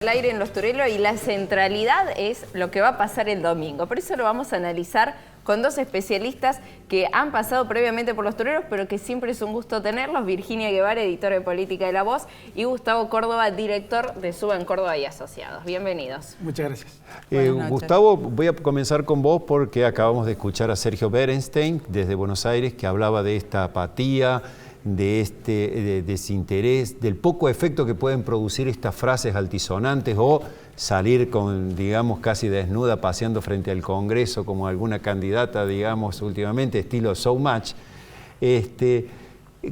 El aire en los toreros y la centralidad es lo que va a pasar el domingo. Por eso lo vamos a analizar con dos especialistas que han pasado previamente por los toreros, pero que siempre es un gusto tenerlos. Virginia Guevara, editora de Política de La Voz, y Gustavo Córdoba, director de Suben Córdoba y Asociados. Bienvenidos. Muchas gracias. Gustavo, voy a comenzar con vos porque acabamos de escuchar a Sergio Berenstein desde Buenos Aires, que hablaba de esta apatía, de este desinterés, del poco efecto que pueden producir estas frases altisonantes o salir con, digamos, casi desnuda paseando frente al Congreso como alguna candidata, digamos, últimamente, estilo So Much.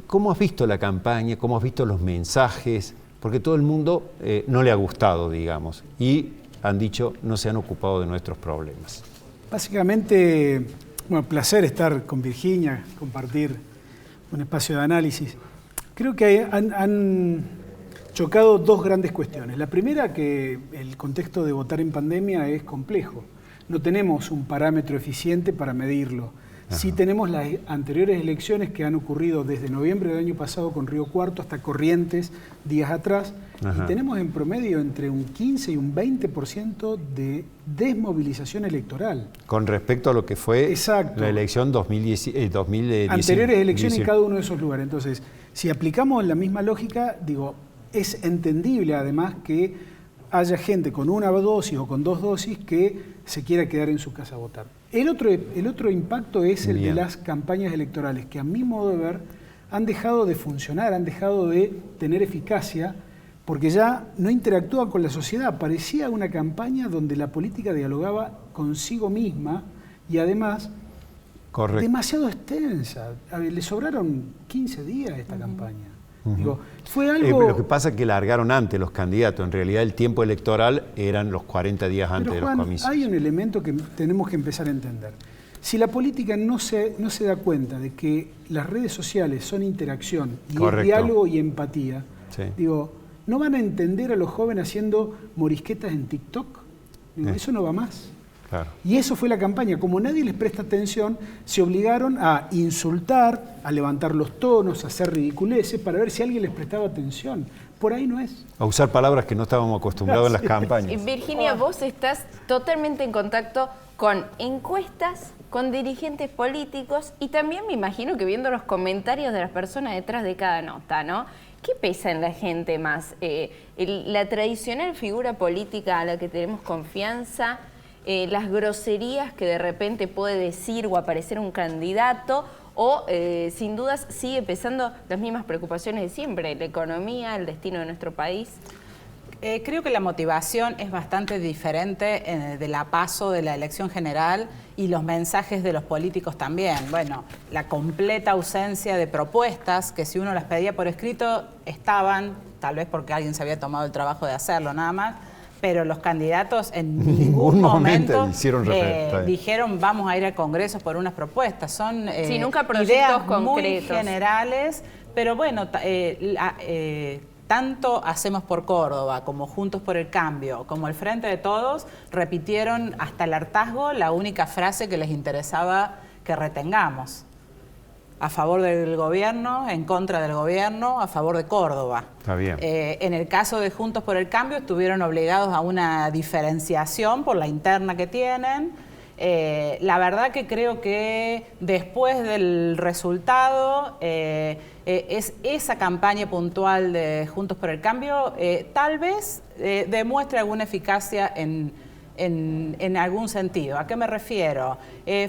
¿Cómo has visto la campaña? ¿Cómo has visto los mensajes? Porque todo el mundo no le ha gustado, digamos, y han dicho no se han ocupado de nuestros problemas. Básicamente, bueno, placer estar con Virginia, compartir un espacio de análisis. Creo que han chocado dos grandes cuestiones. La primera, que el contexto de votar en pandemia es complejo. No tenemos un parámetro eficiente para medirlo. Ajá. Sí tenemos las anteriores elecciones que han ocurrido desde noviembre del año pasado con Río Cuarto hasta Corrientes días atrás. Ajá. Y tenemos en promedio entre un 15 y un 20% de desmovilización electoral. Con respecto a lo que fue la elección 2010. Anteriores elecciones en cada uno de esos lugares. Entonces, si aplicamos la misma lógica, digo, es entendible además que haya gente con una dosis o con dos dosis que se quiera quedar en su casa a votar. El otro impacto es el de las campañas electorales, que a mi modo de ver han dejado de funcionar, han dejado de tener eficacia, porque ya no interactúa con la sociedad. Parecía una campaña donde la política dialogaba consigo misma y además demasiado extensa. Le sobraron 15 días a esta campaña. Digo, fue algo... Lo que pasa es que largaron antes los candidatos. En realidad el tiempo electoral eran los 40 días antes de los comicios. Hay un elemento que tenemos que empezar a entender. Si la política no se da cuenta de que las redes sociales son interacción y es diálogo y empatía, digo, ¿no van a entender a los jóvenes haciendo morisquetas en TikTok? Digo, eso no va más. Claro. Y eso fue la campaña. Como nadie les presta atención, se obligaron a insultar, a levantar los tonos, a hacer ridiculeces para ver si alguien les prestaba atención. Por ahí no es. A usar palabras que no estábamos acostumbrados en las campañas. Virginia, vos estás totalmente en contacto con encuestas, con dirigentes políticos y también me imagino que viendo los comentarios de las personas detrás de cada nota, ¿no? ¿Qué pesa en la gente más? ¿La tradicional figura política a la que tenemos confianza? Las groserías que de repente puede decir o aparecer un candidato, o sin dudas sigue pesando las mismas preocupaciones de siempre, la economía, el destino de nuestro país? Creo que la motivación es bastante diferente de la PASO, de la elección general, y los mensajes de los políticos también. Bueno, la completa ausencia de propuestas, que si uno las pedía por escrito, estaban, tal vez porque alguien se había tomado el trabajo de hacerlo nada más, pero los candidatos en ningún momento dijeron vamos a ir al Congreso por unas propuestas. Son nunca ideas concretos. Muy generales, pero bueno, tanto Hacemos por Córdoba como Juntos por el Cambio, como el Frente de Todos, repitieron hasta el hartazgo la única frase que les interesaba que retengamos. A favor del gobierno, en contra del gobierno, a favor de Córdoba. Está bien. En el caso de Juntos por el Cambio estuvieron obligados a una diferenciación por la interna que tienen. La verdad que creo que después del resultado, es esa campaña puntual de Juntos por el Cambio tal vez demuestre alguna eficacia en algún sentido. ¿A qué me refiero?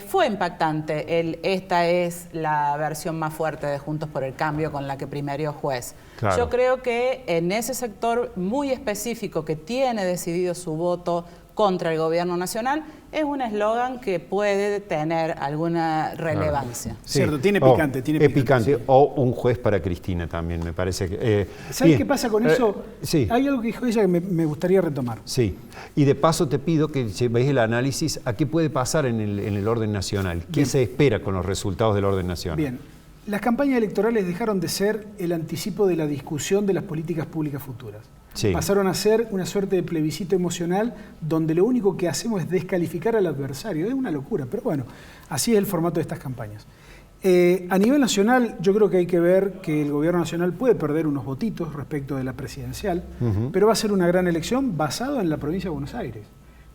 Fue impactante esta es la versión más fuerte de Juntos por el Cambio con la que primerió juez. Claro. Yo creo que en ese sector muy específico que tiene decidido su voto contra el gobierno nacional, es un eslogan que puede tener alguna relevancia. Sí. Cierto, tiene picante. Es picante, sí. O un juez para Cristina también, me parece que... ¿Sabes qué pasa con eso? Sí. Hay algo que dijo ella que me gustaría retomar. Sí, y de paso te pido que veáis el análisis a qué puede pasar en el orden nacional. ¿Qué se espera con los resultados del orden nacional? Bien, las campañas electorales dejaron de ser el anticipo de la discusión de las políticas públicas futuras. Sí. Pasaron a ser una suerte de plebiscito emocional donde lo único que hacemos es descalificar al adversario. Es una locura, pero bueno, así es el formato de estas campañas. A nivel nacional, yo creo que hay que ver que el gobierno nacional puede perder unos votitos respecto de la presidencial, pero va a ser una gran elección basado en la provincia de Buenos Aires.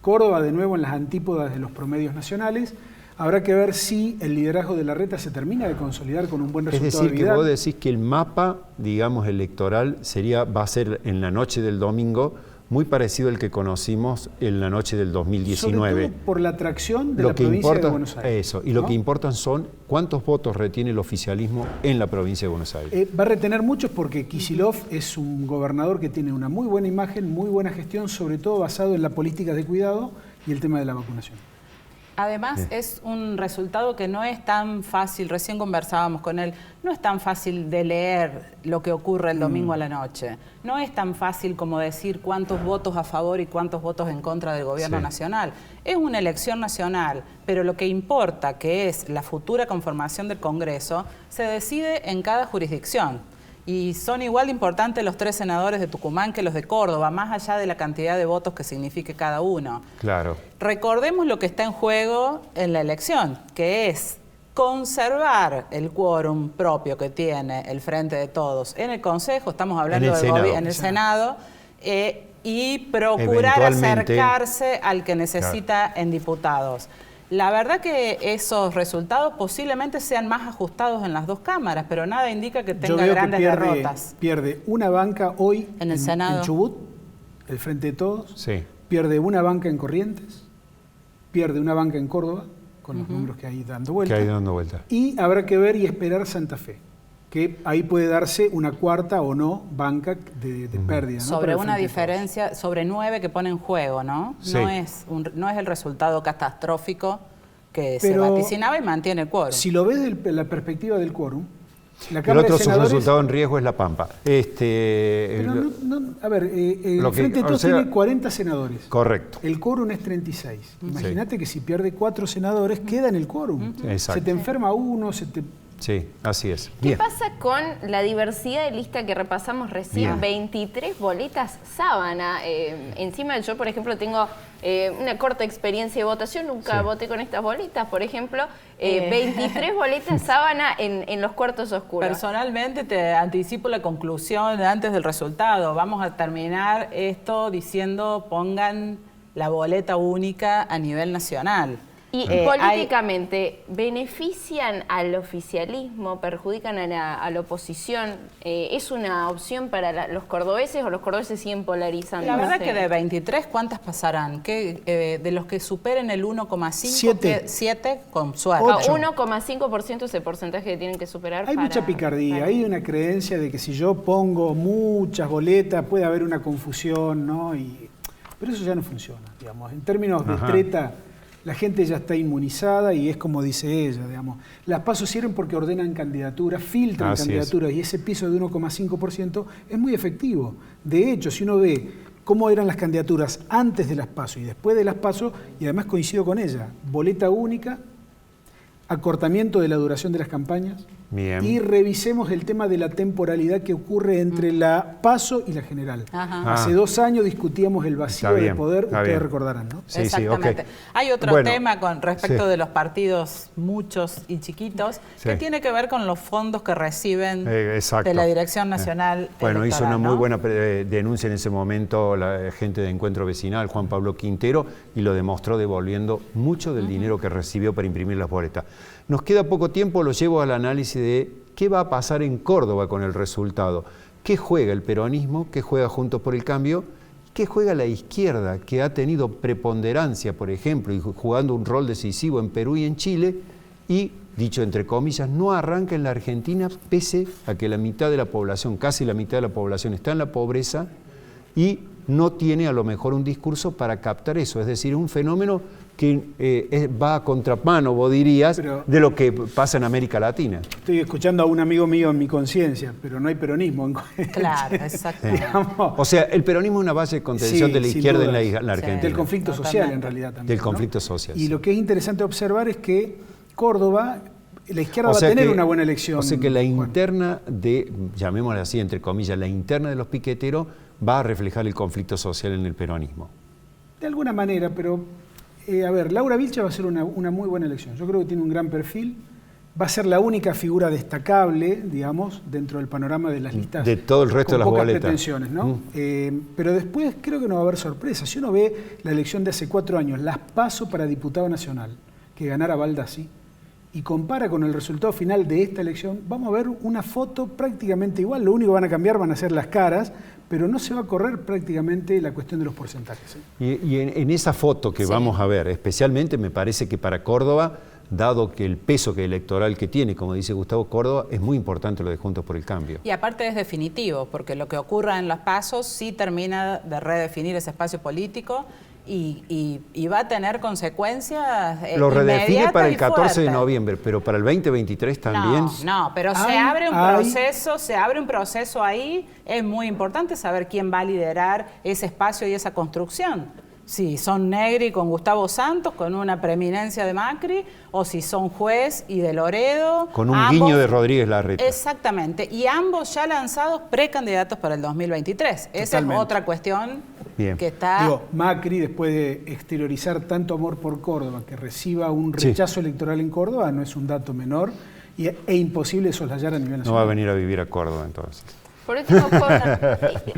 Córdoba, de nuevo, en las antípodas de los promedios nacionales. Habrá que ver si el liderazgo de Larreta se termina de consolidar con un buen resultado. Es decir, que vos decís que el mapa, digamos, electoral va a ser en la noche del domingo muy parecido al que conocimos en la noche del 2019. Sobre todo por la atracción de la provincia de Buenos Aires. Eso, y lo que importan son cuántos votos retiene el oficialismo en la provincia de Buenos Aires. Va a retener muchos porque Kicillof es un gobernador que tiene una muy buena imagen, muy buena gestión, sobre todo basado en la política de cuidado y el tema de la vacunación. Además, es un resultado que no es tan fácil, recién conversábamos con él, no es tan fácil de leer lo que ocurre el domingo a la noche. No es tan fácil como decir cuántos votos a favor y cuántos votos en contra del gobierno nacional. Es una elección nacional, pero lo que importa, que es la futura conformación del Congreso, se decide en cada jurisdicción. Y son igual de importantes los 3 senadores de Tucumán que los de Córdoba, más allá de la cantidad de votos que signifique cada uno. Claro. Recordemos lo que está en juego en la elección, que es conservar el quórum propio que tiene el Frente de Todos en el Consejo, estamos hablando en el Senado, y procurar acercarse al que necesita en diputados. La verdad que esos resultados posiblemente sean más ajustados en las 2 cámaras, pero nada indica que tenga grandes derrotas. Pierde una banca hoy en el Senado. En Chubut, el Frente de Todos. Pierde una banca en Corrientes. Pierde una banca en Córdoba, con los números que hay dando vuelta. Y habrá que ver y esperar Santa Fe, que ahí puede darse una cuarta o no banca de pérdida. ¿No? Sobre una diferencia, sobre 9 que pone en juego, ¿no? Sí. No es el resultado catastrófico que se vaticinaba y mantiene el quórum. Si lo ves desde la perspectiva del quórum, la Cámara de Senadores... El otro resultado en riesgo es La Pampa. El Frente de Todos tiene 40 senadores. Correcto. El quórum es 36. Imagínate que si pierde 4 senadores, queda en el quórum. Se te enferma uno, Sí, así es. ¿Qué pasa con la diversidad de lista que repasamos recién? 23 boletas sábana. Encima yo, por ejemplo, tengo una corta experiencia de votación. Nunca voté con estas boletas, por ejemplo. 23 boletas sábana en los cuartos oscuros. Personalmente te anticipo la conclusión antes del resultado. Vamos a terminar esto diciendo pongan la boleta única a nivel nacional. Y políticamente, ¿benefician al oficialismo, perjudican a la oposición? ¿Es una opción para los cordobeses o los cordobeses siguen polarizando? La verdad que de 23, ¿cuántas pasarán? De los que superen el 1,5, 7 con suerte. 1,5% es el porcentaje que tienen que superar. Hay mucha picardía, hay una creencia de que si yo pongo muchas boletas puede haber una confusión, ¿no? Pero eso ya no funciona, digamos. En términos de treta... La gente ya está inmunizada y es como dice ella, digamos. Las PASO sirven porque ordenan candidaturas, filtran candidaturas y ese piso de 1,5% es muy efectivo. De hecho, si uno ve cómo eran las candidaturas antes de las PASO y después de las PASO, y además coincido con ella, boleta única, acortamiento de la duración de las campañas. Bien. Y revisemos el tema de la temporalidad que ocurre entre la PASO y la general. Hace 2 años discutíamos el vacío de poder, ustedes recordarán, ¿no? Sí, exactamente. Hay otro tema con respecto de los partidos muchos y chiquitos que tiene que ver con los fondos que reciben de la Dirección Nacional Bueno, Electoral, hizo una muy buena denuncia en ese momento la gente de Encuentro Vecinal, Juan Pablo Quintero, y lo demostró devolviendo mucho del dinero que recibió para imprimir las boletas. Nos queda poco tiempo, lo llevo al análisis de qué va a pasar en Córdoba con el resultado. ¿Qué juega el peronismo? ¿Qué juega Juntos por el Cambio? ¿Qué juega la izquierda, que ha tenido preponderancia, por ejemplo, y jugando un rol decisivo en Perú y en Chile? Y, dicho entre comillas, no arranca en la Argentina, pese a que la mitad de la población, casi la mitad de la población está en la pobreza y no tiene a lo mejor un discurso para captar eso. Es decir, un fenómeno que va a contramano, vos dirías, de lo que pasa en América Latina. Estoy escuchando a un amigo mío en mi conciencia, pero no hay peronismo. Claro, exacto. O sea, el peronismo es una base de contención de la izquierda en la Argentina. Del conflicto social, en realidad, también. Del conflicto social. Y lo que es interesante observar es que Córdoba, la izquierda va a tener una buena elección. O sea que la interna de, llamémosla así, entre comillas, la interna de los piqueteros va a reflejar el conflicto social en el peronismo. De alguna manera, pero... a ver, Laura Vilches va a ser una muy buena elección. Yo creo que tiene un gran perfil. va a ser la única figura destacable, digamos, dentro del panorama de las listas. De todo el resto con de las pocas boletas. pretensiones, ¿no? Pero después creo que no va a haber sorpresas. Si uno ve la elección de hace 4 años, las PASO para diputado nacional, que ganara Baldassi, y compara con el resultado final de esta elección, vamos a ver una foto prácticamente igual. Lo único que van a cambiar van a ser las caras, pero no se va a correr prácticamente la cuestión de los porcentajes. Y en esa foto que vamos a ver, especialmente me parece que para Córdoba, dado que el peso electoral que tiene, como dice Gustavo Córdoba, es muy importante lo de Juntos por el Cambio. Y aparte es definitivo, porque lo que ocurra en los pasos sí termina de redefinir ese espacio político y va a tener consecuencias Lo redefine para el 14 de fuertes. noviembre, pero para el 2023 también. No, pero se abre un proceso ahí. Es muy importante saber quién va a liderar ese espacio y esa construcción. Si son Negri con Gustavo Santos, con una preeminencia de Macri, o si son Juez y de Loredo. Con un guiño de Rodríguez Larreta. Exactamente, y ambos ya lanzados precandidatos para el 2023. Esa es otra cuestión que está... Digo, Macri, después de exteriorizar tanto amor por Córdoba, que reciba un rechazo electoral en Córdoba, no es un dato menor e imposible soslayar a nivel nacional. No va a venir a vivir a Córdoba entonces. Por último,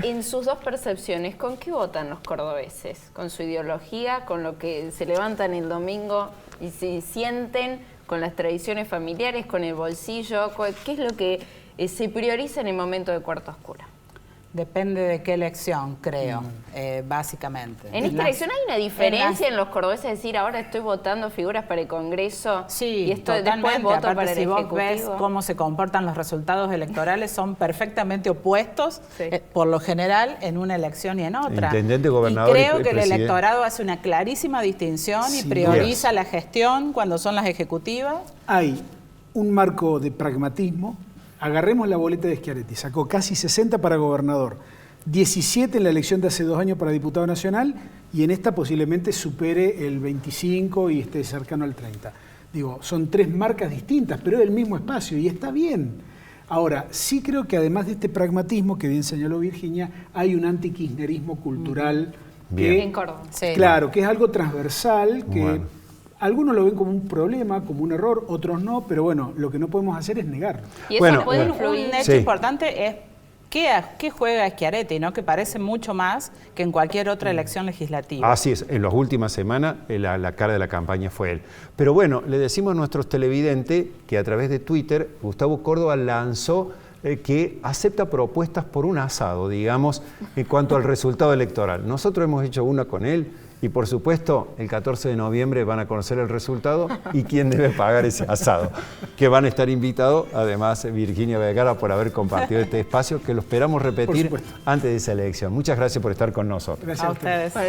en sus dos percepciones, ¿con qué votan los cordobeses? ¿Con su ideología, con lo que se levantan el domingo y se sienten, con las tradiciones familiares, con el bolsillo? ¿Qué es lo que se prioriza en el momento de Cuarto Oscuro? Depende de qué elección, creo, básicamente. En esta elección hay una diferencia en los cordobeses, es decir, ahora estoy votando figuras para el Congreso y esto después voto para el Ejecutivo. Si vos ves cómo se comportan los resultados electorales, son perfectamente opuestos, por lo general, en una elección y en otra. Intendente, gobernador y creo que el electorado hace una clarísima distinción y prioriza la gestión cuando son las ejecutivas. Hay un marco de pragmatismo. Agarremos la boleta de Schiaretti, sacó casi 60 para gobernador, 17 en la elección de hace 2 años para diputado nacional y en esta posiblemente supere el 25 y esté cercano al 30. Digo, son 3 marcas distintas, pero es el mismo espacio y está bien. Ahora, sí creo que además de este pragmatismo que bien señaló Virginia, hay un antikirchnerismo cultural que, en Córdoba. Claro, que es algo transversal, que algunos lo ven como un problema, como un error, otros no, pero bueno, lo que no podemos hacer es negarlo. Y eso puede influir. Un hecho importante es qué juega Schiaretti, ¿no? Que parece mucho más que en cualquier otra elección legislativa. Así es, en las últimas semanas la cara de la campaña fue él. Pero bueno, le decimos a nuestros televidentes que a través de Twitter, Gustavo Córdoba lanzó que acepta propuestas por un asado, digamos, en cuanto al resultado electoral. Nosotros hemos hecho una con él. Y por supuesto, el 14 de noviembre van a conocer el resultado y quién debe pagar ese asado. Que van a estar invitados, además, Virginia Vergara, por haber compartido este espacio, que lo esperamos repetir antes de esa elección. Muchas gracias por estar con nosotros. Gracias a ustedes. Por